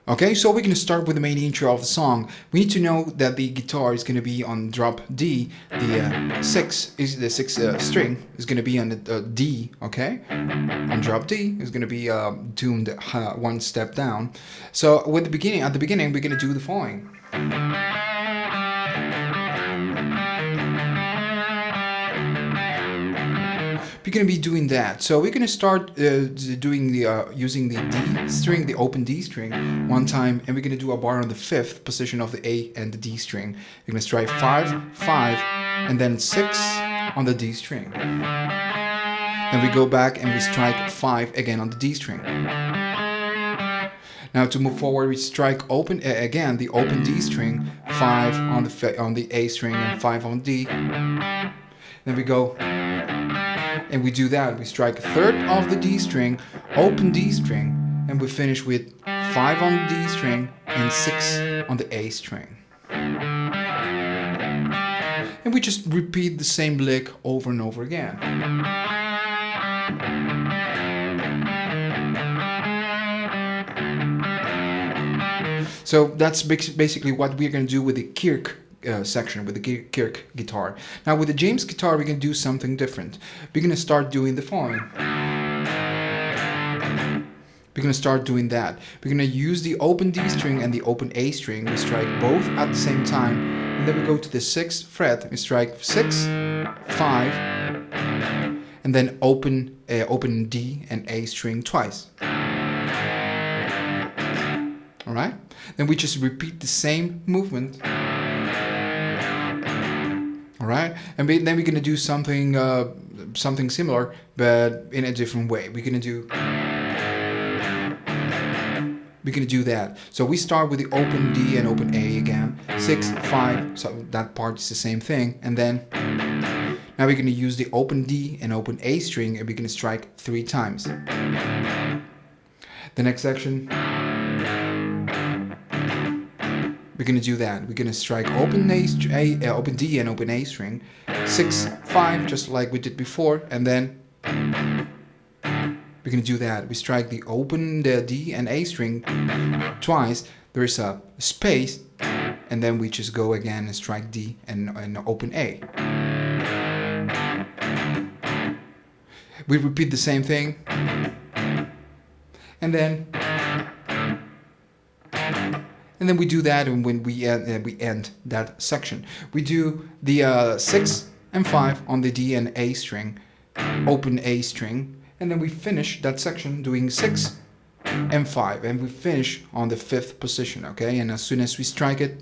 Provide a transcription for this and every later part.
Okay, so we're going to start with the main intro of the song. We need to know that the guitar is going to be on drop D. The sixth string is going to be on the D. Okay, on drop D is going to be tuned one step down. So at the beginning, we're going to do the following. We're going to be doing that. So we're going to start doing the using the D string, the open D string, one time, and we're going to do a bar on the fifth position of the A and the D string. We're going to strike 5, 5, and then 6 on the D string. Then we go back and we strike 5 again on the D string. Now to move forward, we strike open again the open D string, 5 on the A string and 5 on D. Then we go and we do that. We strike a third of the D string, open D string, and we finish with 5 on the D string and 6 on the A string. And we just repeat the same lick over and over again. So that's basically what we're going to do with the Kirk section, with the Kirk guitar. Now with the James guitar, we're going to do something different. We're going to start doing the following. We're going to start doing that. We're going to use the open D string and the open A string. We strike both at the same time, and then we go to the 6th fret. We strike 6, 5, and then open D and A string twice. All right. Then we just repeat the same movement. All right, and then we're gonna do something similar, but in a different way. We're gonna do that. So we start with the open D and open A again, 6, 5. So that part is the same thing, and then now we're gonna use the open D and open A string, and we're gonna strike 3 times. The next section, we're going to do that. We're going to strike open open D and open A string, 6, 5, just like we did before, and then we're going to do that. We strike the D and A string twice. There is a space, and then we just go again and strike D and open A. We repeat the same thing, and then we do that, and when we end that section, we do the 6 and 5 on the D and A string, open A string, and then we finish that section doing 6 and 5, and we finish on the 5th position. Okay, and as soon as we strike it,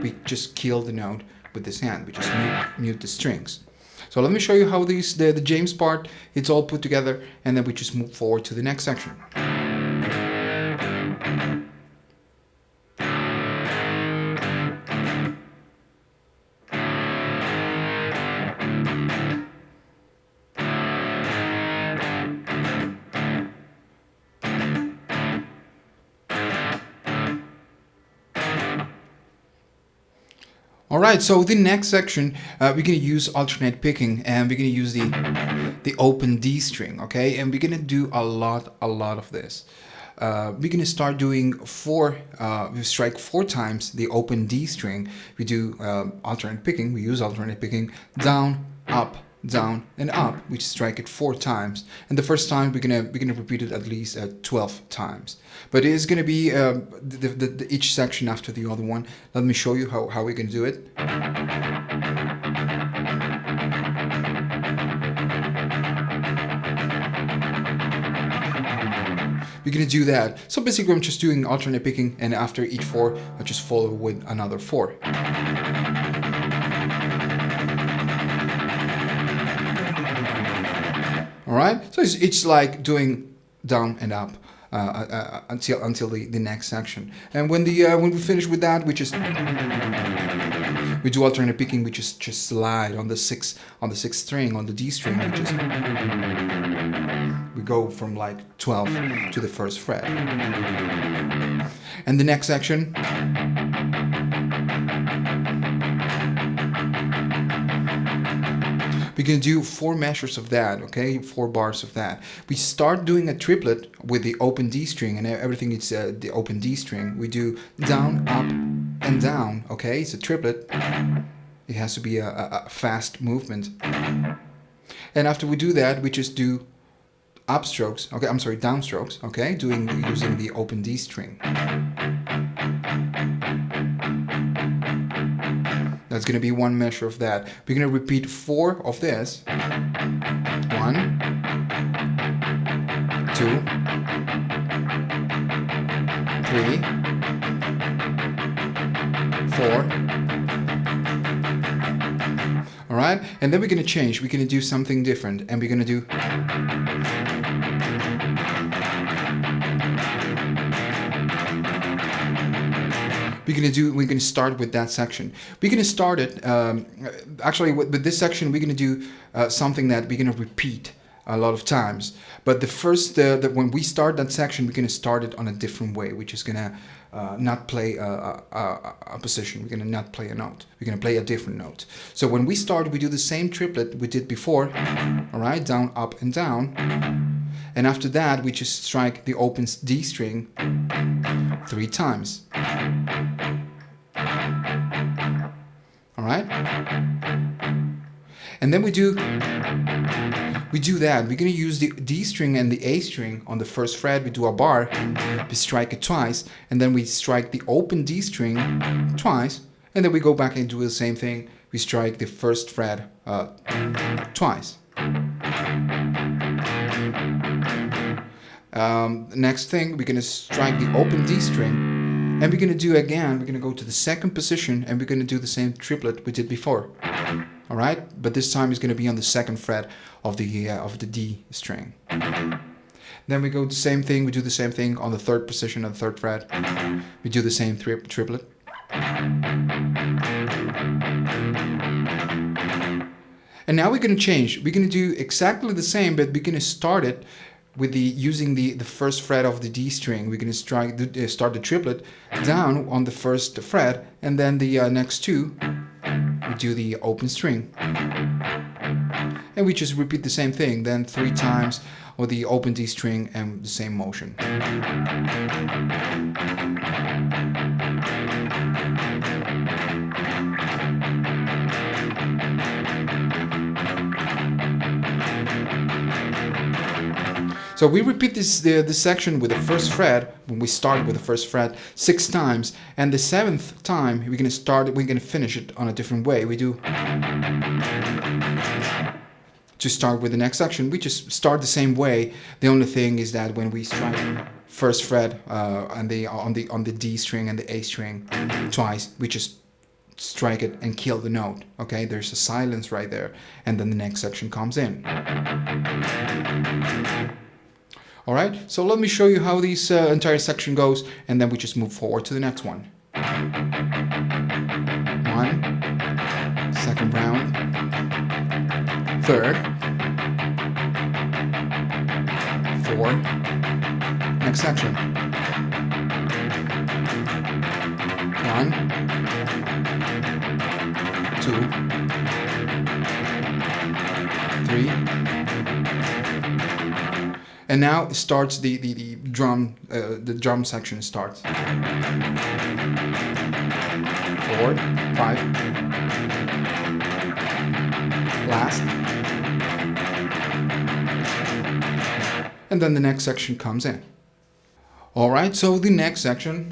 we just kill the note with this hand. We just mute the strings. So let me show you how the James part, it's all put together, and then we just move forward to the next section. Alright, so the next section, we're going to use alternate picking, and we're going to use the open D string, okay? And we're going to do a lot of this. We're going to start doing we strike 4 times the open D string. We do alternate picking, we use alternate picking, down, up, down, and up. We strike it 4 times, and the first time we're gonna repeat it at least 12 times. But it is gonna be each section after the other one. Let me show you how we're gonna do it. We're gonna do that. So basically, I'm just doing alternate picking, and after each 4, I just follow with another 4. All right, so it's like doing down and up until the next section. And when we finish with that, we do alternate picking. We just slide on the 6th string on the D string. We go from like 12 to the 1st fret. And the next section, We're going to do 4 measures of that, okay? 4 bars of that. We start doing a triplet with the open D string, and everything is the open D string. We do down, up, and down, okay? It's a triplet. It has to be a fast movement. And after we do that, we just do upstrokes, okay? I'm sorry, downstrokes, okay? Using the open D string. That's going to be 1 measure of that. We're going to repeat 4 of this. 1, 2, 3, 4. All right, and then we're going to change. We're going to do something different, and we're going to do. We're going to start with that section. We're going to start it, actually with this section, we're going to do something that we're going to repeat a lot of times. But the first, when we start that section, we're going to start it on a different way, which is going to not play a position. We're going to not play a note. We're going to play a different note. So when we start, we do the same triplet we did before, all right, down, up, and down. And after that, we just strike the open D string 3 times. All right? And then we do that. We're going to use the D string and the A string on the first fret. We do a bar, we strike it twice, and then we strike the open D string twice, and then we go back and do the same thing. We strike the first fret twice. Next thing, we're going to strike the open D string, and we're going to do again, we're going to go to the second position, and we're going to do the same triplet we did before. All right, but this time it's going to be on the second fret of the D string. Then we go the same thing, we do the same thing on the third position of the third fret. We do the same triplet. And now we're going to change. We're going to do exactly the same, but we're going to start it with using the first fret of the D string. We're going to start the triplet down on the first fret, and then the next 2 we do the open string, and we just repeat the same thing, then 3 times with the open D string and the same motion. So we repeat this section with the first fret, when we start with the first fret, 6 times, and the 7th time we're going to finish it on a different way. We do, to start with the next section, we just start the same way. The only thing is that when we strike first fret on the D string and the A string twice, we just strike it and kill the note. Okay, there's a silence right there, and then the next section comes in. All right, so let me show you how this entire section goes, and then we just move forward to the next one. 1, second round, third, 4, next section. 1, 2, 3. And now it starts the drum section starts. 4, 5. Last. And then the next section comes in. All right, so the next section.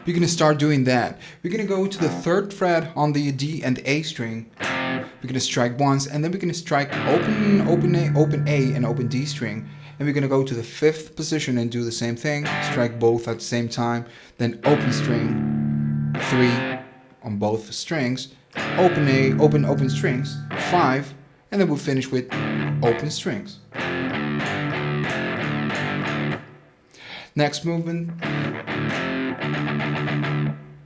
We're going to start doing that. We're going to go to the third fret on the D and A string. We're going to strike once, and then we're going to strike open A and open D string. And we're going to go to the 5th position and do the same thing. Strike both at the same time. Then open string, 3 on both strings. Open A, open strings, 5. And then we'll finish with open strings. Next movement.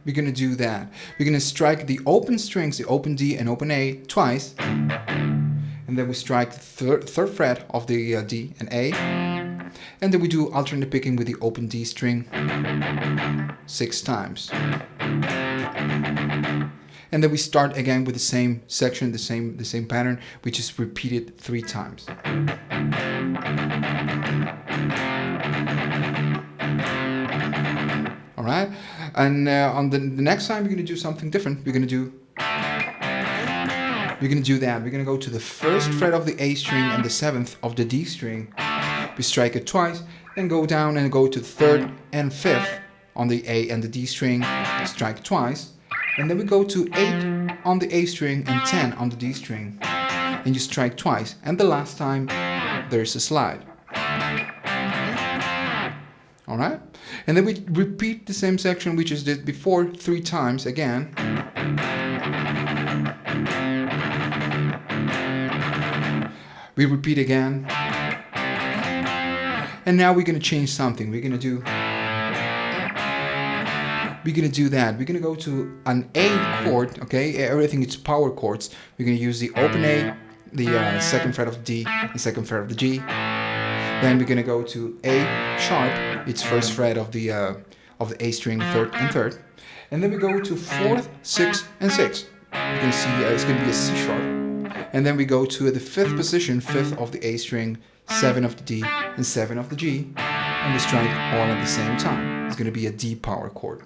We're going to do that. We're going to strike the open strings, the open D and open A twice. And then we strike the third fret of the D and A. And then we do alternate picking with the open D string 6 times. And then we start again with the same section, the same pattern, which is repeated 3 times. All right, and on the next time we're going to do something different. We're going to do that. We're going to go to the 1st fret of the A string and the 7th of the D string. We strike it twice, then go down and go to the 3rd and 5th on the A and the D string, strike twice, and then we go to 8 on the A string and 10 on the D string, and you strike twice, and the last time there's a slide. All right, and then we repeat the same section we just did before 3 times again. We repeat again. And now we're going to change something. We're going to do that. We're going to go to an A chord, okay? Everything is power chords. We're going to use the open A, the 2nd fret of D, the 2nd fret of the G. Then we're going to go to A sharp, it's 1st fret of the A string, 3rd and 3rd. And then we go to 4th, 6th, and 6th. You can see it's going to be a C sharp. And then we go to the 5th position, 5th of the A string, 7 of the D, and 7 of the G, and we strike all at the same time. It's going to be a D power chord.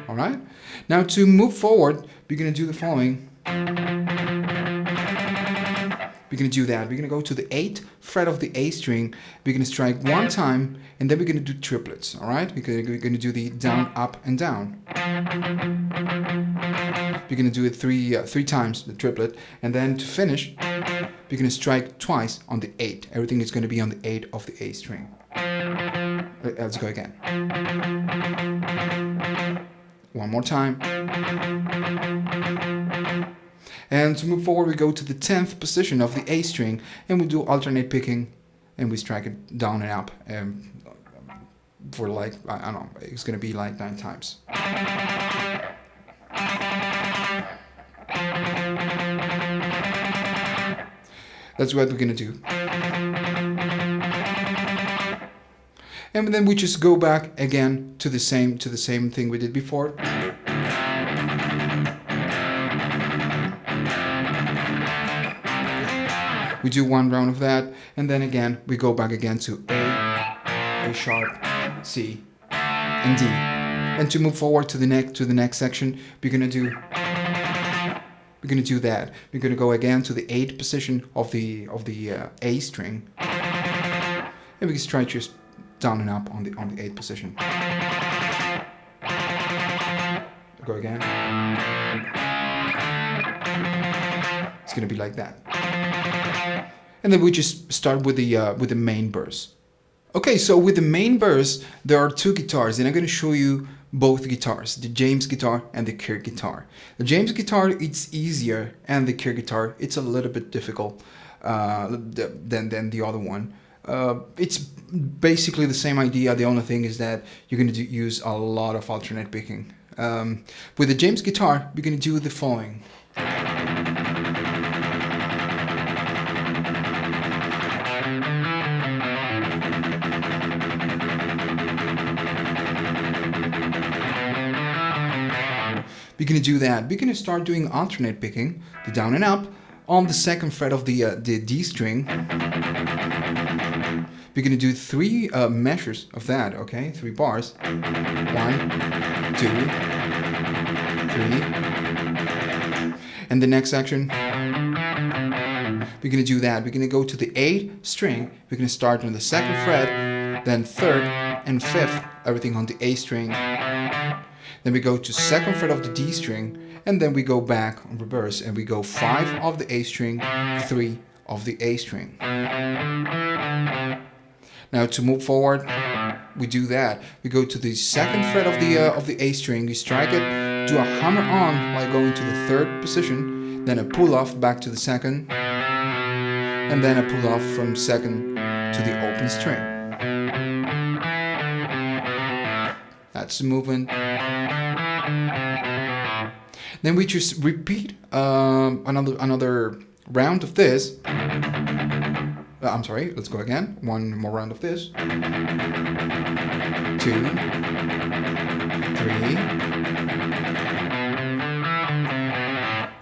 All right. Now to move forward, we're going to do the following. We're going to do that. We're going to go to the 8th fret of the A string. We're going to strike 1 time, and then we're going to do triplets. All right. We're going to do the down, up, and down. We're going to do it three times, the triplet, and then to finish, we're going to strike twice on the 8. Everything is going to be on the 8 of the A string. Let's go again. One more time. And to move forward, we go to the 10th position of the A string, and we do alternate picking, and we strike it down and up for like, I don't know, it's going to be like 9 times. That's what we're going to do. And then we just go back again to the same thing we did before. We do 1 round of that, and then again we go back again to A sharp, C, and D. And to move forward to the next section, we're gonna do that. We're gonna go again to the 8th position of the A string, and we can strike just down and up on the 8th position. Go again. It's gonna be like that. And then we just start with the main verse. Okay, so with the main verse, there are 2 guitars, and I'm going to show you both guitars, the James guitar and the Kirk guitar. The James guitar, it's easier, and the Kirk guitar, it's a little bit difficult than the other one. It's basically the same idea. The only thing is that you're going to use a lot of alternate picking. With the James guitar, we're going to do the following. We're going to do that. We're going to start doing alternate picking, the down and up, on the 2nd fret of the D string. We're going to do 3 measures of that, okay? 3 bars. 1, 2, 3. And the next section, we're going to do that. We're going to go to the 8th string. We're going to start on the 2nd fret, then 3rd and 5th, everything on the A string. Then we go to 2nd fret of the D string, and then we go back on reverse, and we go 5 of the A string, 3 of the A string. Now to move forward, we do that. We go to the 2nd fret of the A string, we strike it, do a hammer on while going to the 3rd position, then a pull off back to the 2nd, and then a pull off from 2nd to the open string. That's the movement. Then we just repeat another round of this I'm sorry, let's go again. One more round of this. 2, 3.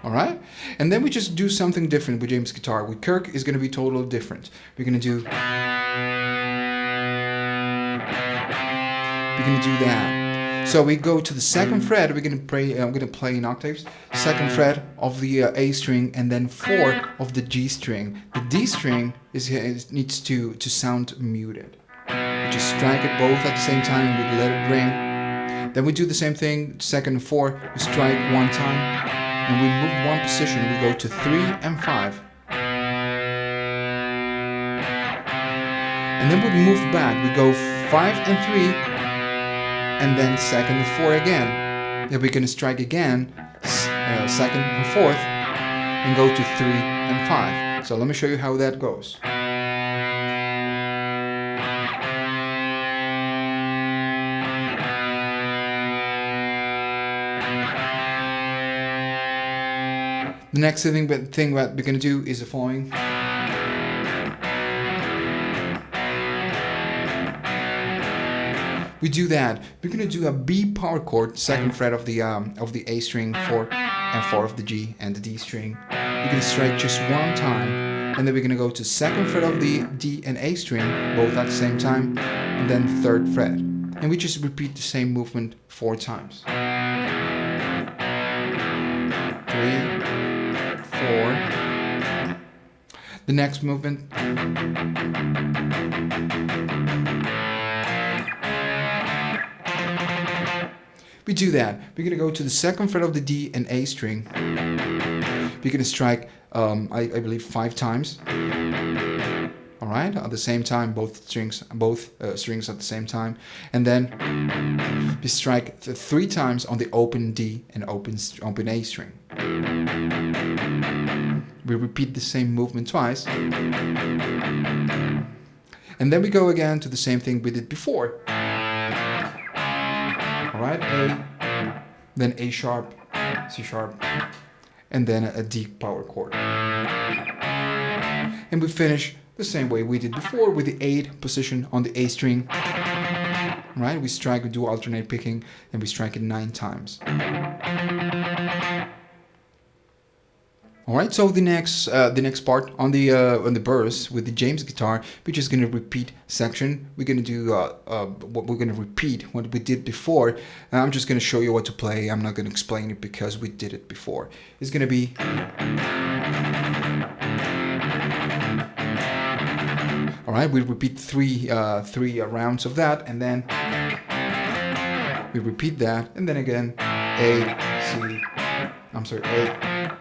All right, and then we just do something different with James' guitar. With Kirk is going to be totally different. We're going to do that. So we go to the second fret. We're going to play. I'm going to play in octaves. Second fret of the A string, and then 4 of the G string. The D string needs to sound muted. We just strike it both at the same time and we let it ring. Then we do the same thing. Second and 4. We strike one time, and we move one position. We go to 3 and 5. And then we move back. We go 5 and 3, and then second and 4 again. Then we're going to strike again, second and 4th, and go to 3 and 5. So let me show you how that goes. The next thing that we're going to do is the following. We do that. We're going to do a B power chord, second fret of the A string, 4 and 4 of the G and the D string. We're going to strike just one time, and then we're going to go to second fret of the D and A string, both at the same time, and then third fret. And we just repeat the same movement 4 times. 3, 4. The next movement. We do that. We're going to go to the second fret of the D and A string. We're going to strike, I believe, 5 times. All right, at the same time, both strings at the same time, and then we strike 3 times on the open D and open A string. We repeat the same movement twice, and then we go again to the same thing we did before. Alright, A, then A sharp, C sharp, and then a D power chord. And we finish the same way we did before with the 8 position on the A string. Right, we strike, we do alternate picking, and we strike it 9 times. Alright, so the next part on the verse with the James guitar, we're just gonna repeat section. We're gonna do repeat what we did before. I'm just gonna show you what to play. I'm not gonna explain it because we did it before. It's gonna be alright. We repeat three rounds of that, and then we repeat that, and then again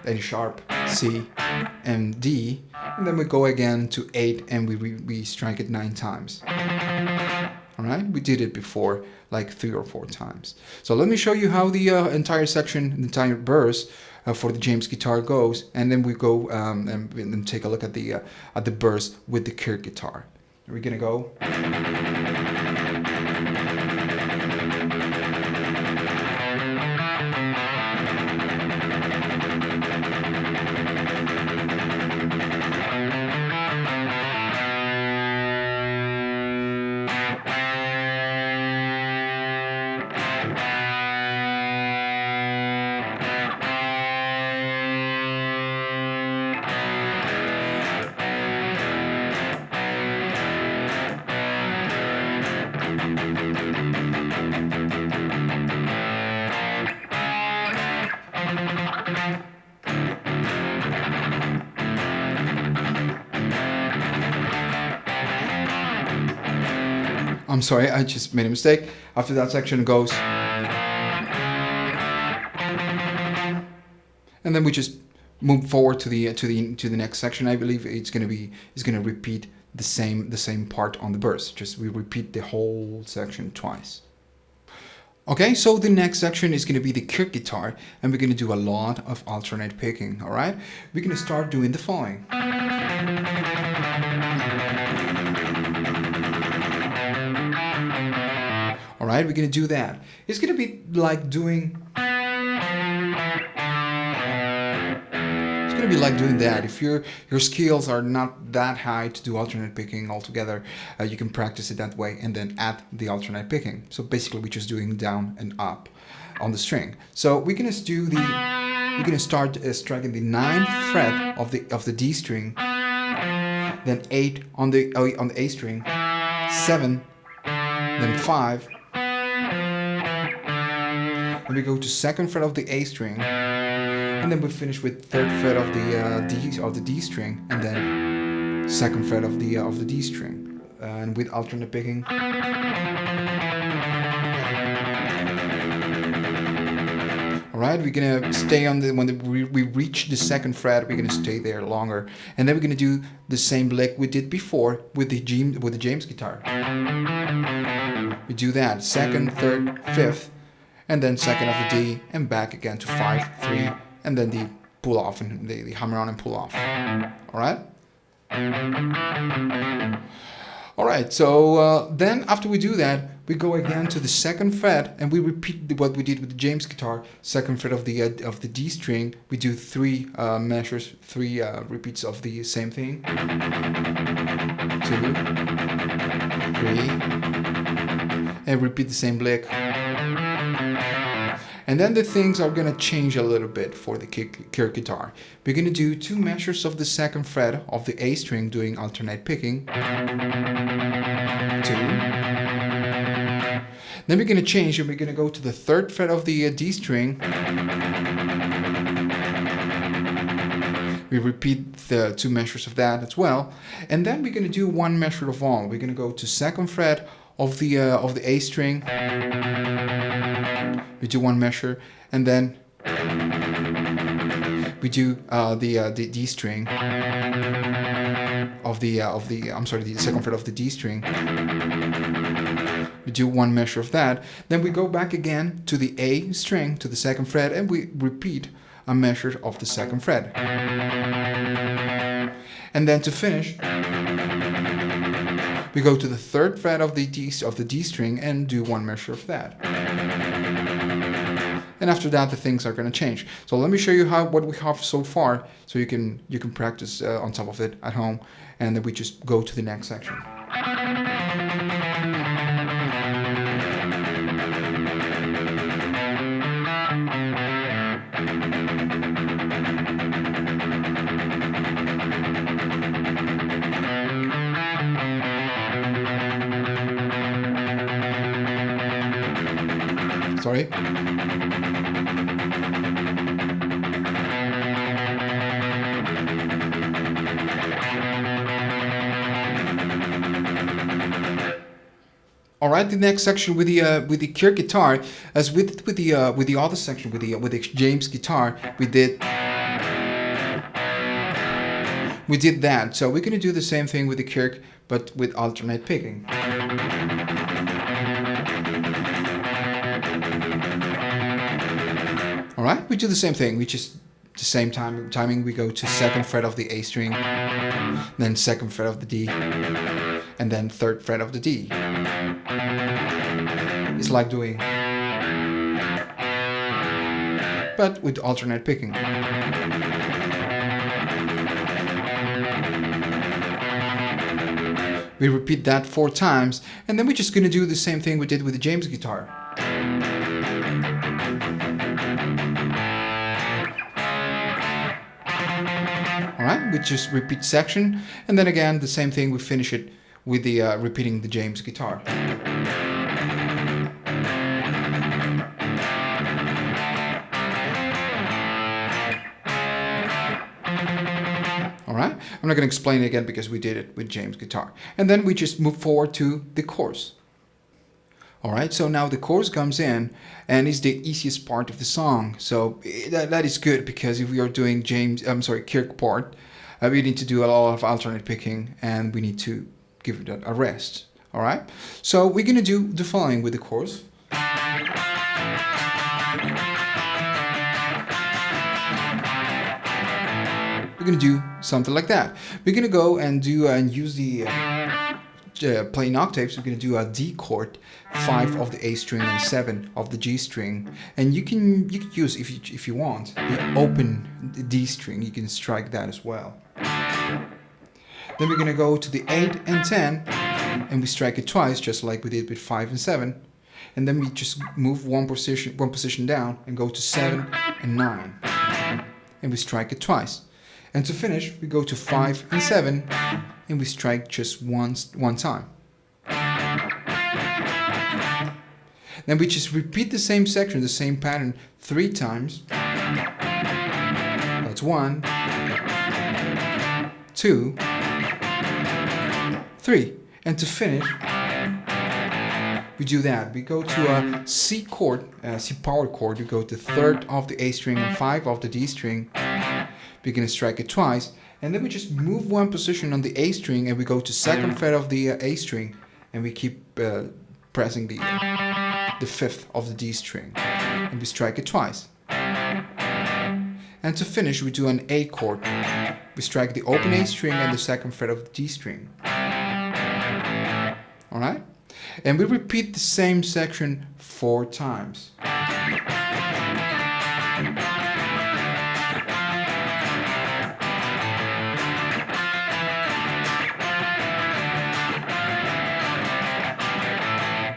A sharp, C, and D, and then we go again to 8, and we strike it 9 times. All right, we did it before like 3 or 4 times. So let me show you how the entire section, the entire verse for the James guitar goes, and then we go and take a look at the verse with the Kirk guitar. We're gonna go. I'm sorry, I just made a mistake. After that section goes, and then we just move forward to the next section. I believe it's gonna repeat the same part on the verse. Just we repeat the whole section twice. Okay, so the next section is gonna be the Kirk guitar, and we're gonna do a lot of alternate picking. All right, we're gonna start doing the following. All right, we're gonna do that. It's gonna be like doing. It's gonna be like doing that. If your skills are not that high to do alternate picking altogether, you can practice it that way and then add the alternate picking. So basically, we're just doing down and up on the string. So we're gonna start striking the 9th fret of the D string, then 8 on the A string, 7, then 5. And we go to 2nd fret of the A string, and then we finish with 3rd fret of the D string, and then 2nd fret of the D string, and with alternate picking. All right, we're gonna stay on when we reach the 2nd fret. We're gonna stay there longer, and then we're gonna do the same lick we did before with the James guitar. We do that 2nd, 3rd, 5th. And then 2nd of the D, and back again to 5, 3, and then the pull off, and the hammer on and pull off. All right? All right, so then after we do that, we go again to the 2nd fret, and we repeat what we did with the James guitar. 2nd fret of the D string, we do 3 measures, 3 repeats of the same thing. 2, 3, and repeat the same lick. And then the things are gonna change a little bit for the Kirk guitar. We're gonna do 2 measures of the 2nd fret of the A string doing alternate picking. 2. Then we're gonna change, and we're gonna go to the 3rd fret of the D string. We repeat the 2 measures of that as well. And then we're gonna do 1 measure of all. We're gonna go to 2nd fret of the A string. We do 1 measure, and then we do the D string of the 2nd fret of the D string. We do 1 measure of that. Then we go back again to the A string, to the 2nd fret, and we repeat a measure of the 2nd fret. And then to finish, we go to the 3rd fret of the D string and do 1 measure of that. And after that, the things are going to change. So let me show you what we have so far, so you can practice on top of it at home, and then we just go to the next section. Sorry. All right, the next section with the Kirk guitar, as with the other section with the James guitar, we did that. So we're gonna do the same thing with the Kirk, but with alternate picking. All right, we do the same thing. We just the same timing. We go to 2nd fret of the A string, then 2nd fret of the D, and then 3rd fret of the D. It's like doing, but with alternate picking. We repeat that 4 times, and then we're just going to do the same thing we did with the James guitar. Alright, we just repeat section, and then again the same thing, we finish it with the repeating the James guitar. Alright, I'm not going to explain it again because we did it with James guitar. And then we just move forward to the chorus. Alright, so now the chorus comes in, and it's the easiest part of the song. So that is good, because if we are doing Kirk part, we need to do a lot of alternate picking, and we need to give it a rest. Alright, so we're going to do the following with the chorus. We're going to do something like that. We're going to go and use the playing octaves, we're going to do a D chord, 5 of the A string and 7 of the G string. And you can use, if you want, the open D string. You can strike that as well. Then we're going to go to the 8 and 10, and we strike it twice, just like we did with 5 and 7. And then we just move one position down and go to 7 and 9. And we strike it twice. And to finish, we go to 5 and 7, and we strike just one time. Then we just repeat the same section, the same pattern 3 times. That's 1, 2, 3. And to finish, we do that. We go to a C chord, C power chord. We go to 3rd of the A string and 5 of the D string. We're going to strike it twice. And then we just move one position on the A string and we go to 2nd fret of the A string. And we keep pressing the 5th of the D string. And we strike it twice. And to finish, we do an A chord. We strike the open A string and the 2nd fret of the D string. Alright? And we repeat the same section 4 times.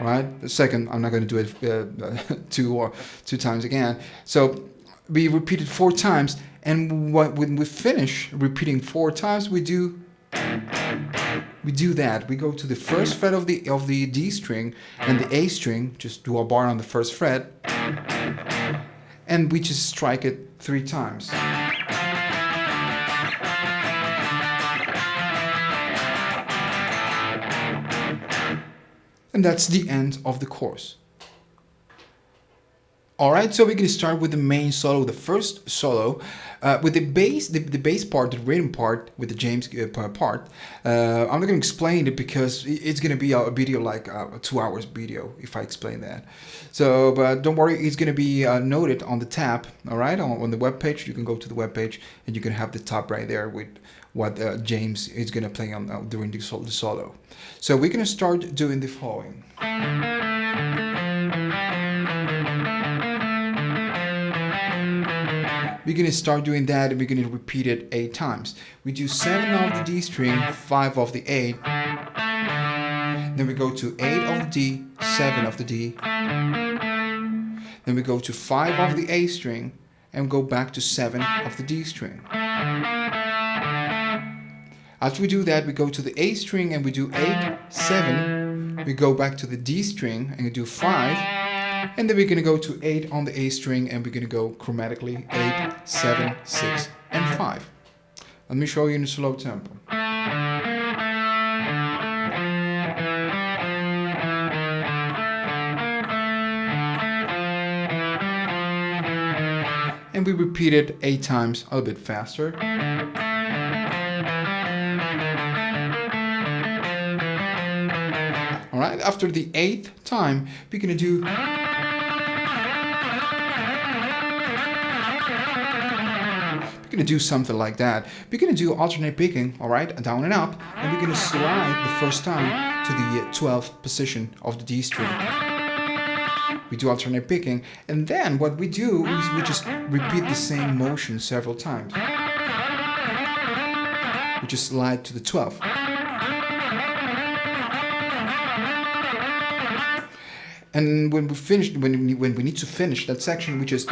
Right? The second, I'm not going to do it two times again. So we repeat it 4 times, and when we finish repeating 4 times, we do that. We go to the 1st fret of the D string and the A string, just do a bar on the 1st fret, and we just strike it 3 times. And that's the end of the course. Alright, so we're going to start with the main solo, the first solo, with the bass, the bass part, the rhythm part, with the James part. I'm not going to explain it because it's going to be a video like a 2 hours video if I explain that. So, but don't worry, it's going to be noted on the tab, alright, on the web page. You can go to the web page and you can have the tab right there with what James is going to play on during the solo. So we're going to start doing the following. We're going to start doing that and we're going to repeat it 8 times. We do 7 of the D string, 5 of the A. Then we go to 8 of the D, 7 of the D. Then we go to 5 of the A string and go back to 7 of the D string. After we do that, we go to the A string and we do 8, 7. We go back to the D string and we do 5. And then we're going to go to 8 on the A string and we're going to go chromatically 8, 7, 6, and 5. Let me show you in a slow tempo. And we repeat it 8 times, a little bit faster. Alright, after the 8th time, we're going to do something like that. We're going to do alternate picking, alright, down and up, and we're going to slide the first time to the 12th position of the D string. We do alternate picking, and then what we do is we just repeat the same motion several times. We just slide to the 12th. And when we finish, when we need to finish that section, we just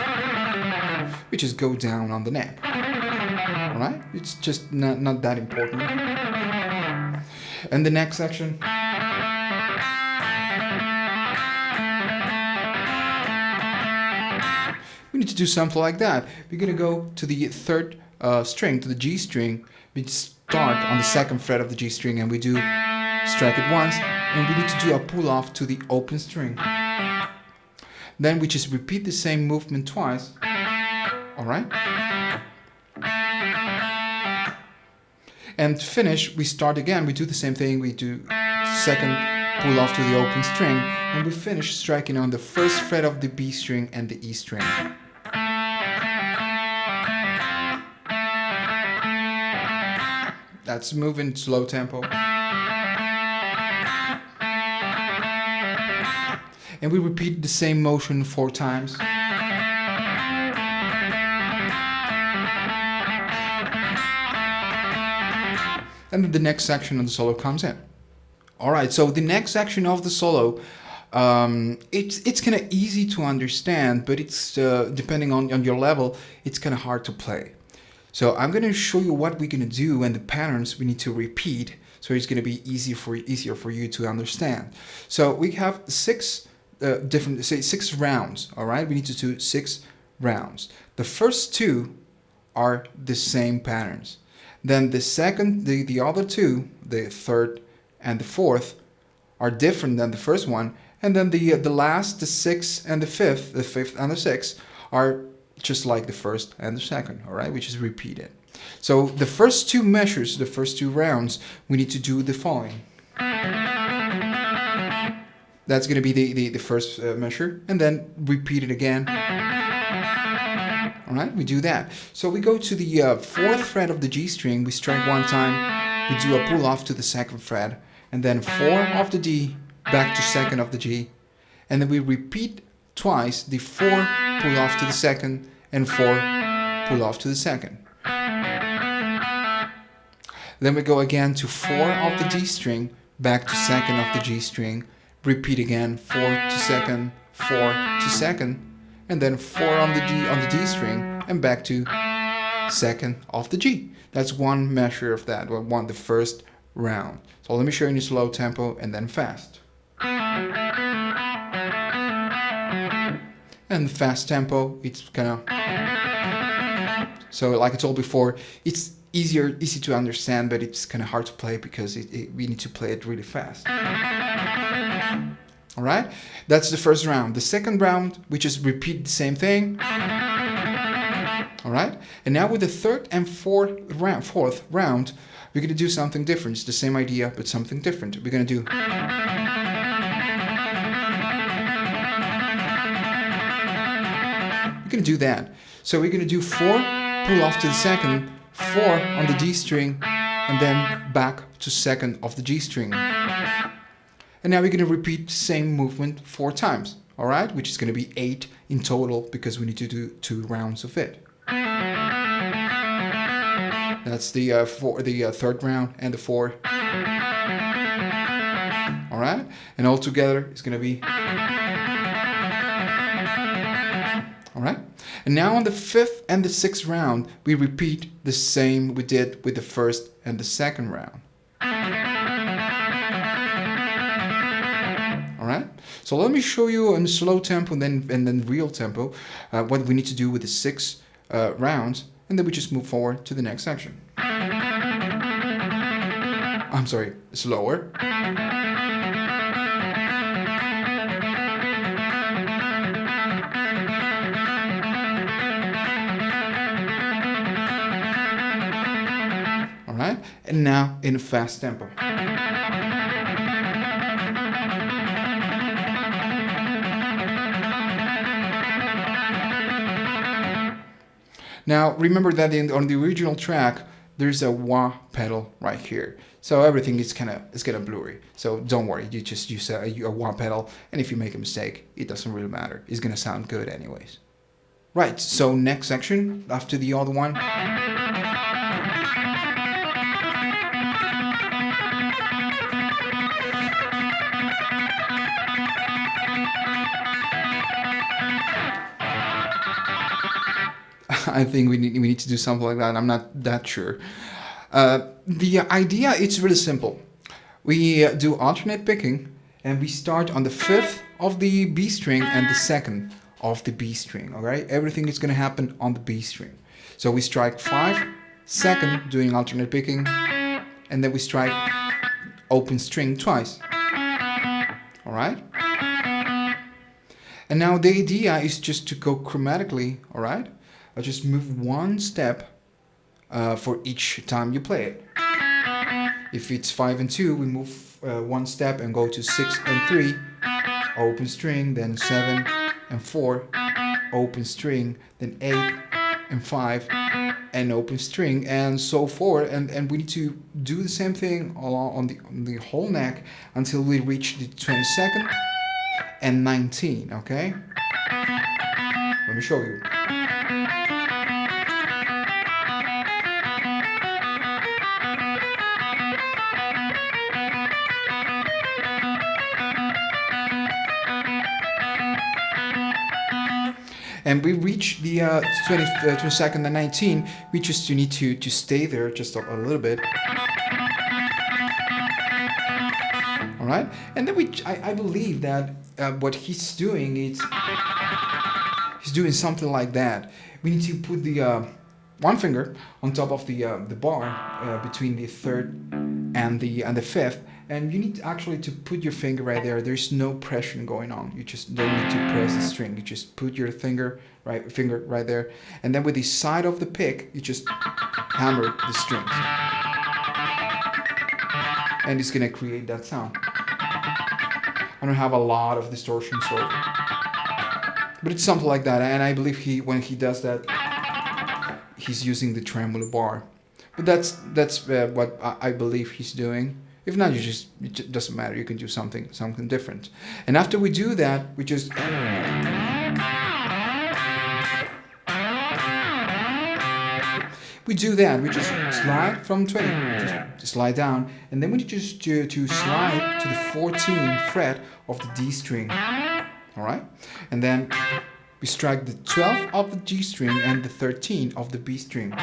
go down on the neck. Alright? It's just not that important. And the next section, we need to do something like that. We're gonna go to the 3rd string, to the G string. We start on the 2nd fret of the G string and we do strike it once, and we need to do a pull off to the open string. Then we just repeat the same movement twice. Alright? And to finish, we start again. We do the same thing. We do 2nd pull off to the open string, and we finish striking on the 1st fret of the B string and the E string. That's moving slow tempo. and we repeat the same motion 4 times. And then the next section of the solo comes in. Alright, so the next section of the solo, it's kind of easy to understand, but it's depending on your level, it's kind of hard to play. So I'm going to show you what we're going to do and the patterns we need to repeat, so it's going to be easier for you to understand. So we have 6 rounds. All right, we need to do 6 rounds. The first 2 are the same patterns. Then the second, the other 2, the third and the fourth, are different than the first one. And then the last, the 6th and the 5th, the 5th and the 6th, are just like the first and the second, all right, which is repeated. So the first 2 measures, the first 2 rounds, we need to do the following. That's going to be the first measure, and then repeat it again. All right, we do that. So we go to the 4th fret of the G string, we strike 1 time, we do a pull off to the 2nd fret, and then 4 off the D, back to 2nd of the G, and then we repeat twice the 4 pull off to the 2nd and 4 pull off to the 2nd. Then we go again to 4 off the G string, back to 2nd of the G string, repeat again 4 to 2nd, 4 to 2nd, and then 4 on the D string and back to 2nd of the G. That's one measure of that, the first round. So let me show you in a slow tempo and then fast. And the fast tempo, it's kind of, so like I told before, it's easy to understand, but it's kind of hard to play because we need to play it really fast. All right, that's the first round. The second round, we just repeat the same thing. All right, and now with the third and fourth round, we're going to do something different. It's the same idea, but something different. We're going to do. We're going to do that. So we're going to do 4 pull off to the 2nd, 4 on the D string, and then back to 2nd of the G string. And now we're going to repeat the same movement 4 times, all right? Which is going to be 8 in total because we need to do 2 rounds of it. That's the third round and the 4. All right? And all together it's going to be. All right? And now on the 5th and the 6th round, we repeat the same we did with the first and the second round. All right? So let me show you in slow tempo and then real tempo what we need to do with the 6 rounds, and then we just move forward to the next section. I'm sorry, slower. All right, and now in a fast tempo. Now remember that on the original track there's a wah pedal right here, so everything is kind of blurry. So don't worry, you just use a wah pedal, and if you make a mistake, it doesn't really matter. It's gonna sound good anyways. Right. So next section after the other one. I think we need to do something like that. I'm not that sure. The idea is really simple. We do alternate picking, and we start on the 5th of the B string and the 2nd of the B string. All right, everything is going to happen on the B string. So we strike 5, 2nd, doing alternate picking, and then we strike open string twice. All right. And now the idea is just to go chromatically. All right. I'll just move 1 step for each time you play it. If it's 5 and 2, we move 1 step and go to 6 and 3, open string, then 7 and 4, open string, then 8 and 5, and open string, and so forth. And we need to do the same thing on the whole neck until we reach the 22nd and 19, okay? Let me show you. And we reach the 22nd and 19. We just need to stay there just a little bit. All right, and then I believe that what he's doing is he's doing something like that. We need to put the one finger on top of the bar between the third and the fifth, and you need actually to put your finger right there. There's no pressure going on. You just don't need to press the string. You just put your finger right there, and then with the side of the pick, you just hammer the strings, and it's gonna create that sound. I don't have a lot of distortion, so, but it's something like that. And I believe when he does that, he's using the tremolo bar. But that's what I believe he's doing. If not, it doesn't matter. You can do something different. And after we do that, we just we just slide from 20, just slide down, and then we just to slide to the 14th fret of the D string. All right, and then we strike the 12th of the G string and the 13th of the B string.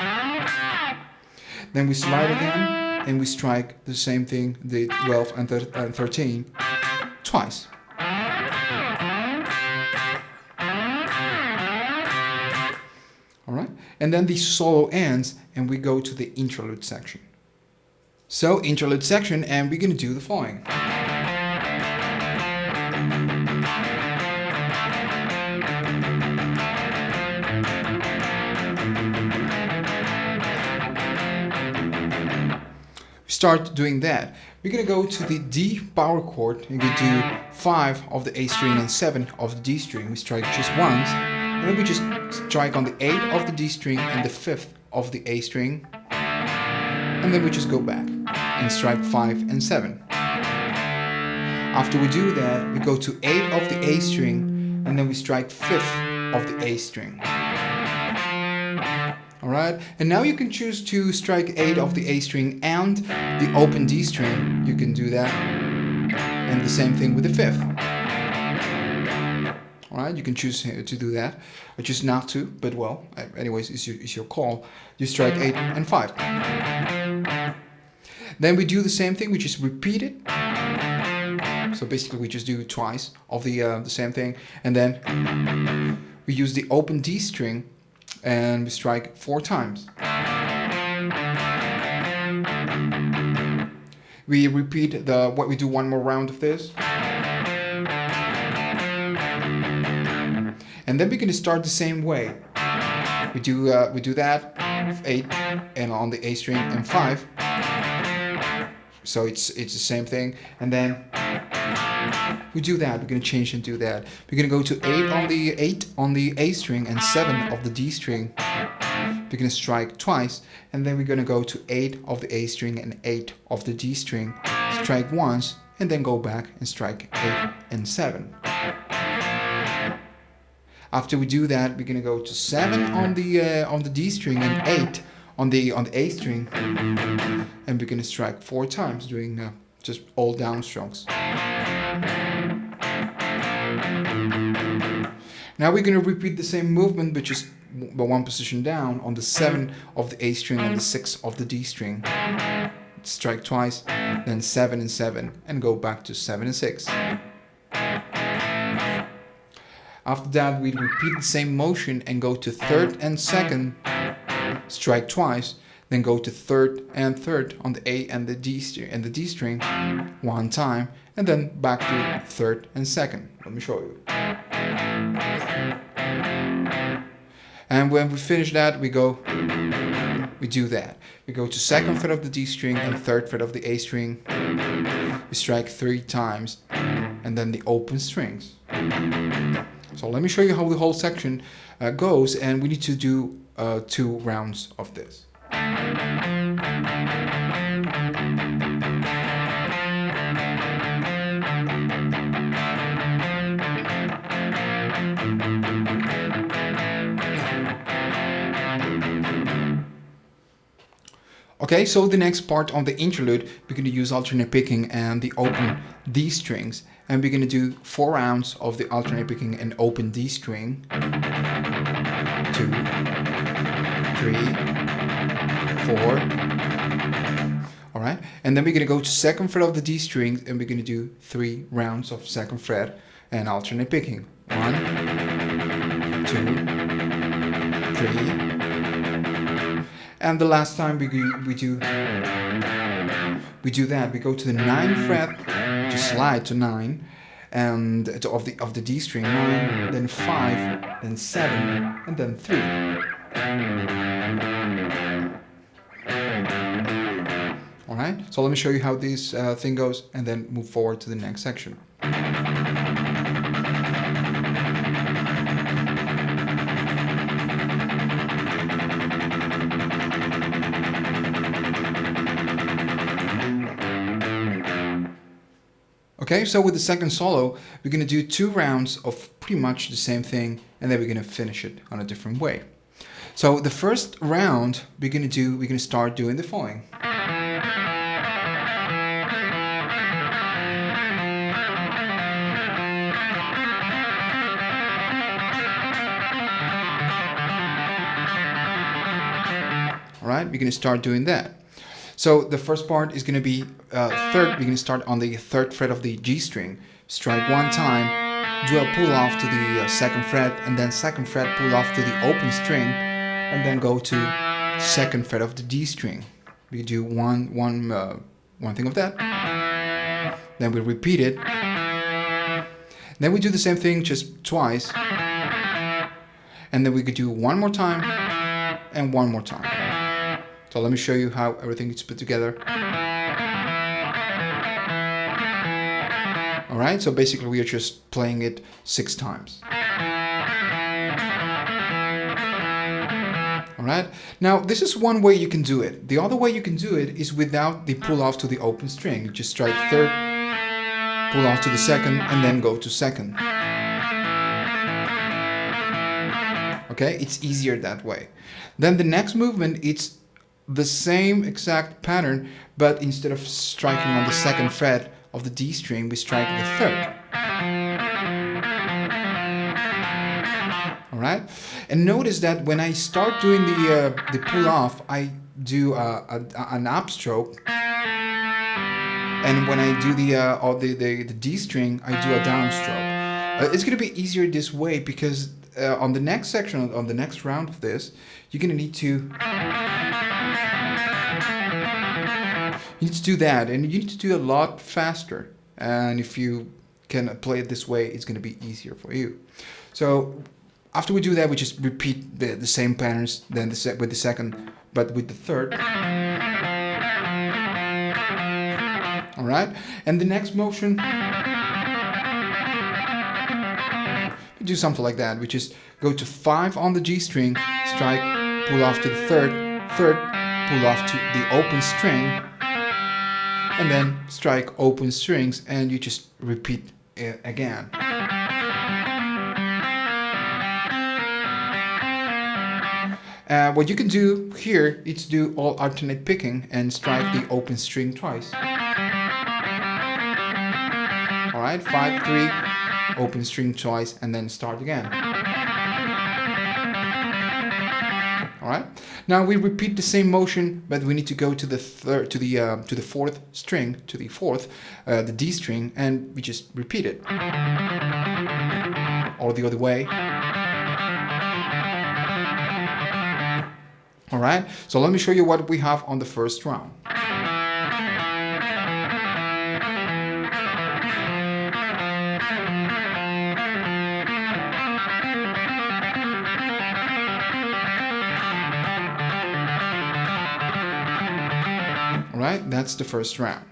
Then we slide again, and we strike the same thing, the 12th and 13 twice. All right, and then the solo ends, and we go to the interlude section. So interlude section, and we're going to do the following. Start doing that. We're gonna go to the D power chord and we do 5 of the A string and 7 of the D string. We strike just once, and then we just strike on the 8 of the D string and the 5th of the A string, and then we just go back and strike 5 and 7. After we do that, we go to 8 of the A string, and then we strike 5th of the A string. Alright, and now you can choose to strike 8 of the A string and the open D string. You can do that, and the same thing with the 5th. Alright, you can choose to do that, or choose not to, but well, anyways, it's your call. You strike 8 and 5. Then we do the same thing, we just repeat it. So basically we just do twice of the same thing, and then we use the open D string, and we strike 4 times. We repeat we do one more round of this. And then we're going to start the same way. We do that 8 and on the A string and 5. So it's the same thing, and then we do that. We're going to change and do that. We're going to go to 8 on the A string and 7 of the D string. We're going to strike twice, and then we're going to go to 8 of the A string and 8 of the D string. Strike once, and then go back and strike 8 and 7. After we do that, we're going to go to 7 on the D string and 8 on the A string, and we're going to strike 4 times, doing just all down strokes. Now we're going to repeat the same movement, but just one position down on the 7 of the A string and the 6 of the D string. Strike twice, then 7 and 7, and go back to 7 and 6. After that, we repeat the same motion and go to 3rd and 2nd, strike twice, then go to 3rd and 3rd on the A and the D string 1 time, and then back to 3rd and 2nd. Let me show you. And when we finish that, we do that. We go to 2nd fret of the D string and 3rd fret of the A string. We strike 3 times, and then the open strings. So let me show you how the whole section goes, and we need to do 2 rounds of this. Okay, so the next part on the interlude, we're going to use alternate picking and the open D strings. And we're going to do 4 rounds of the alternate picking and open D string. 2, 3, 4. Alright, and then we're going to go to 2nd fret of the D string and we're going to do 3 rounds of 2nd fret and alternate picking. 1, 2, 3. And the last time we do that, we go to the 9th fret, just slide to 9, and of the D string, 9, then 5, then 7, and then 3. All right. So let me show you how this thing goes, and then move forward to the next section. Okay, so with the second solo, we're going to do 2 rounds of pretty much the same thing, and then we're going to finish it on a different way. So the first round we're going to start doing the following. All right, we're going to start doing that. So the first part is going to be we're going to start on the 3rd fret of the G string, strike 1 time, do a pull off to the 2nd fret, and then 2nd fret pull off to the open string, and then go to 2nd fret of the D string. We do one thing of that, then we repeat it, then we do the same thing just twice, and then we could do 1 more time and 1 more time. So let me show you how everything is put together. Alright, so basically we are just playing it 6 times. Alright, now this is one way you can do it. The other way you can do it is without the pull off to the open string. You just strike 3rd, pull off to the 2nd, and then go to 2nd. Okay, it's easier that way. Then the next movement, it's the same exact pattern, but instead of striking on the 2nd fret of the D string, we strike the 3rd. All right, and notice that when I start doing the pull off, I do an upstroke, and when I do the D string, I do a downstroke. It's going to be easier this way because on the next section, on the next round of this, you're going to need to. You need to do that, and you need to do a lot faster. And if you can play it this way, it's going to be easier for you. So after we do that, we just repeat the same patterns then with the 2nd, but with the 3rd. All right, and the next motion, we do something like that. We just go to 5 on the G string, strike, pull off to the 3rd, 3rd, pull off to the open string, and then strike open strings, and you just repeat it again. What you can do here is do all alternate picking and strike the open string twice. Alright, 5, 3, open string twice, and then start again. Alright, now we repeat the same motion, but we need to go to the 4th string, to the 4th, the D string, and we just repeat it. Or the other way. Alright, so let me show you what we have on the first round. Alright, that's the first round.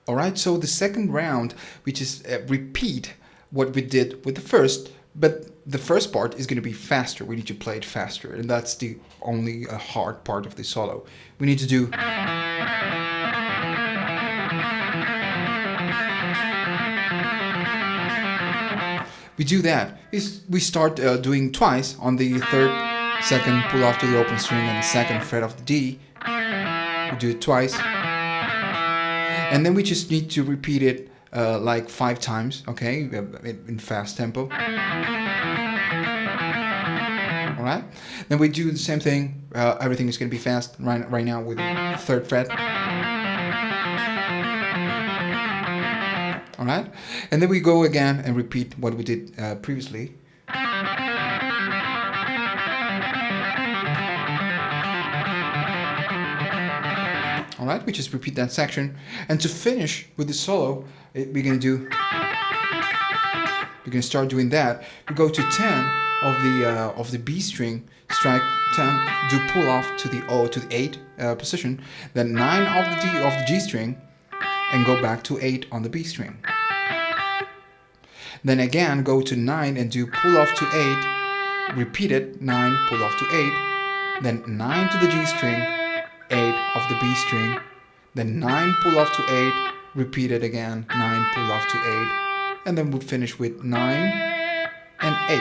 Alright, so the second round, we just repeat what we did with the first, but the first part is going to be faster. We need to play it faster, and that's the only hard part of the solo. We need to do... We do that. We start doing twice on the 3rd, 2nd, pull off to the open string, and the 2nd fret of the D. We do it twice. And then we just need to repeat it like 5 times, okay, in fast tempo. All right. Then we do the same thing. Everything is going to be fast right now with the 3rd fret. All right. And then we go again and repeat what we did previously. All right, we just repeat that section, and to finish with the solo, we're gonna start doing that. We go to 10 of the B string, strike 10, do pull off to the 8 position, then 9 of the G string, and go back to 8 on the B string. Then again go to 9 and do pull off to 8, repeat it, 9 pull off to 8, then 9 to the G string, 8 of the B string, then 9 pull off to 8, repeat it again, 9 pull off to 8, and then we'll finish with 9 and 8.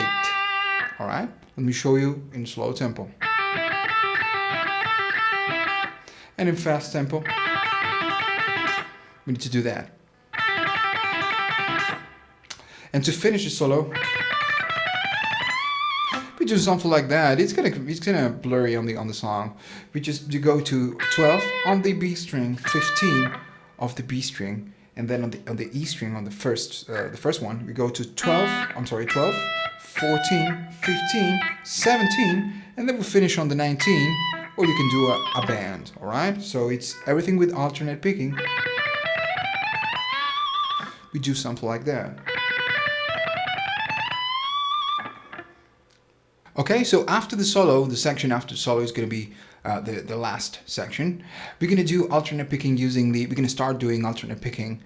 All right, let me show you in slow tempo. And in fast tempo, we need to do that. And to finish the solo, we do something like that. It's gonna blurry on the song. You go to 12 on the B string, 15 of the B string, and then on the E string on the first one, we go to 12, 14, 15, 17, and then we'll finish on the 19, or you can do a band. All right, so it's everything with alternate picking. We do something like that. Okay, so after the solo, the section after the solo is going to be the last section. We're going to do alternate picking we're going to start doing alternate picking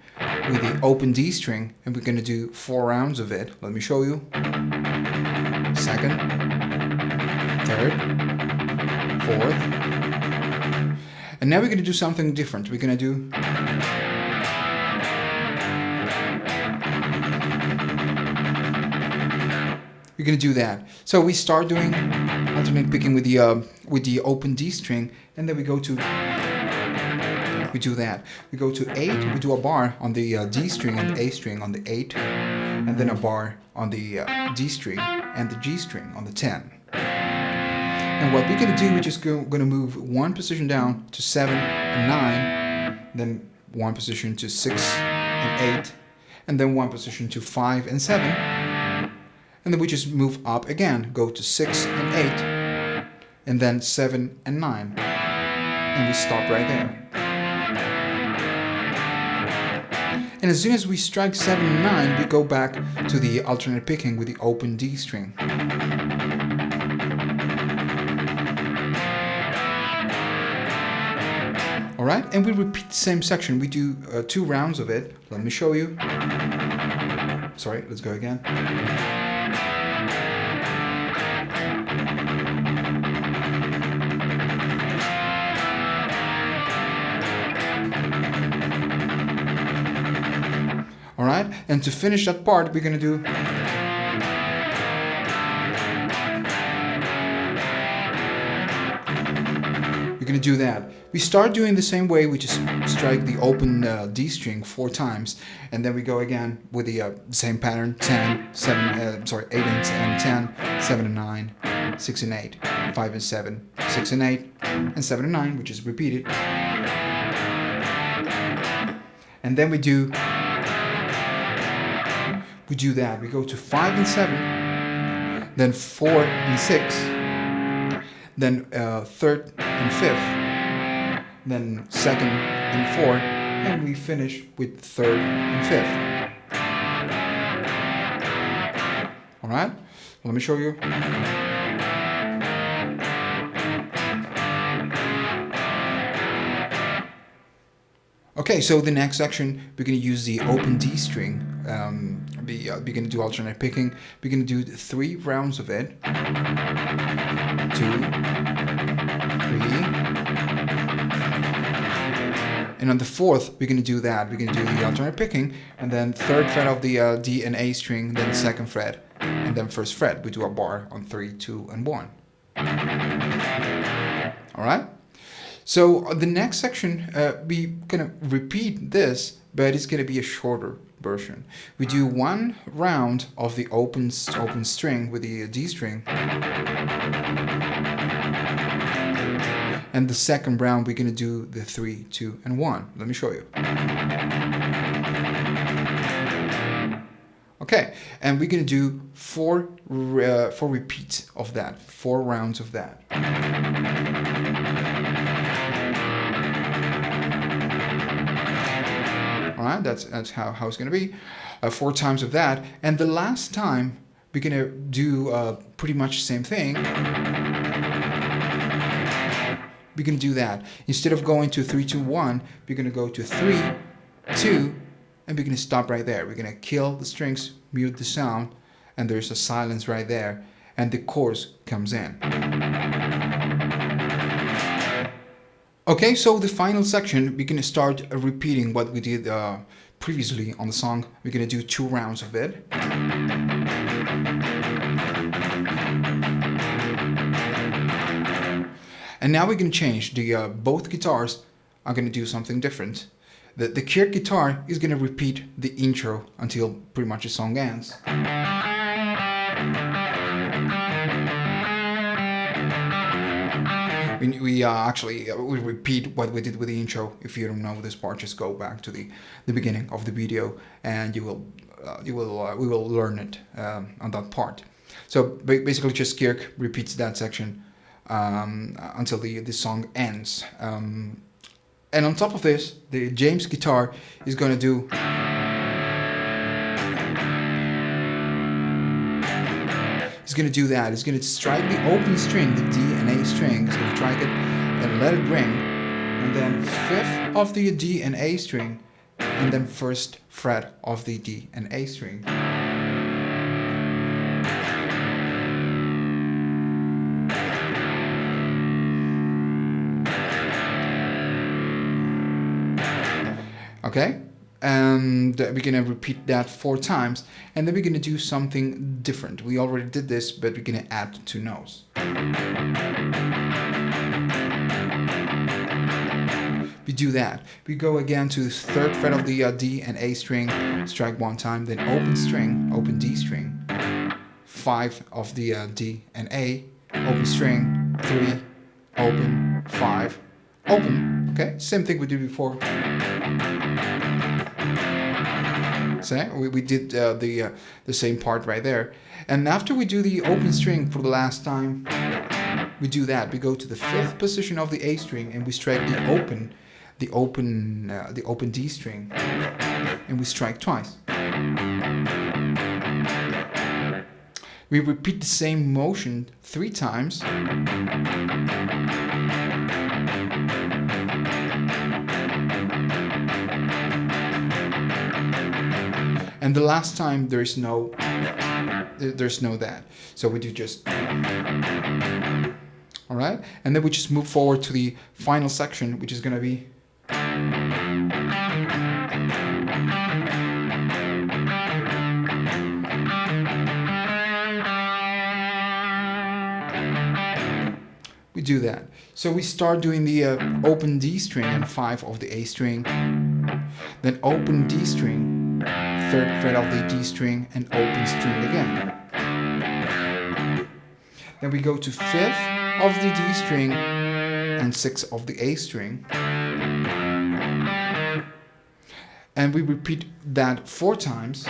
with the open D string, and we're going to do 4 rounds of it. Let me show you. 2nd, 3rd, 4th. And now we're going to do something different. We're going to do... We're going to do that. So we start doing alternate picking with the open D string, and then we do that. We go to 8, we do a bar on the D string and the A string on the 8, and then a bar on the D string and the G string on the 10. And what we're going to do, we're just going to move 1 position down to 7 and 9, then 1 position to 6 and 8, and then 1 position to 5 and 7. And then we just move up again, go to 6 and 8, and then 7 and 9, and we stop right there. And as soon as we strike 7 and 9, we go back to the alternate picking with the open D string. All right, and we repeat the same section. We do 2 rounds of it. Let me show you. Sorry, let's go again. All right, and to finish that part, we're going to do... We're going to do that. We start doing the same way. We just strike the open D string 4 times, and then we go again with the same pattern: 10, 7, 8 and 10, 7 and 9, 6 and 8, 5 and 7, 6 and 8, and 7 and 9, which is repeated. And then we do that. We go to 5 and 7, then 4 and 6, then 3rd and 5th, then 2nd and 4th, and we finish with 3rd and 5th. All right, let me show you. Okay, so the next section, we're going to use the open D string. We're going to do alternate picking. We're going to do 3 rounds of it. 2, 3. And on the 4th, we're going to do that. We're going to do the alternate picking, and then 3rd fret of the D and A string, then 2nd fret, and then 1st fret. We do a bar on 3, 2, and 1. All right? So the next section, we gonna repeat this, but it's gonna be a shorter version. We do one round of the open string with the D string, and the second round we're gonna do the 3, 2, and 1. Let me show you. Okay, and we're gonna do four repeats of that, 4 rounds of that. All right, that's how it's gonna be, 4 times of that, and the last time we're gonna do pretty much the same thing. We're gonna do that instead of going to 3, 2, 1. We're gonna go to 3, 2. And we're going to stop right there. We're going to kill the strings, mute the sound, and there's a silence right there, and the chorus comes in. Okay, so the final section, we're going to start repeating what we did previously on the song. We're going to do 2 rounds of it. And now we're going to change. Both guitars are going to do something different. The keyed guitar is going to repeat the intro until pretty much the song ends. We repeat what we did with the intro. If you don't know this part, just go back to the beginning of the video, and we will learn it on that part. So basically, just Kirk repeats that section until the song ends. And on top of this, the James guitar is going to do. He's going to do that. He's going to strike the open string, the D and A string. He's going to strike it and let it ring. And then 5th of the D and A string. And then 1st fret of the D and A string. Okay, and we're gonna repeat that 4 times, and then we're gonna do something different. We already did this, but we're gonna add 2 notes. We do that. We go again to the 3rd fret of the D and A string, strike 1 time, then open string, open D string, 5 of the D and A, open string, 3, open, 5, open. Okay, same thing we did before. So we did the same part right there. And after we do the open string for the last time, we do that. We go to the 5th position of the A string and we strike the open D string, and we strike twice. We repeat the same motion 3 times. And the last time there's no that. So we do just. All right, and then we just move forward to the final section, which is going to be. We do that. So we start doing the open D string and 5 of the A string, then open D string, 3rd fret of the D string, and open string again. Then we go to 5th of the D string and 6th of the A string. And we repeat that 4 times.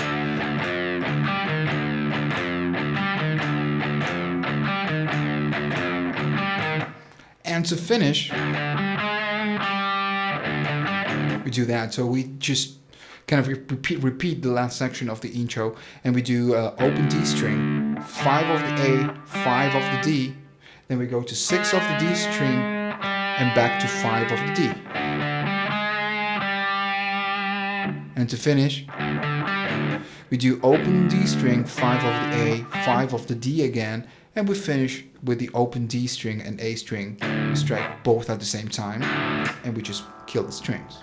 And to finish, we do that. So we just kind of repeat the last section of the intro, and we do open D string, 5 of the A, 5 of the D, then we go to 6 of the D string, and back to 5 of the D. And to finish, we do open D string, 5 of the A, 5 of the D again, and we finish with the open D string and A string. We strike both at the same time, and we just kill the strings.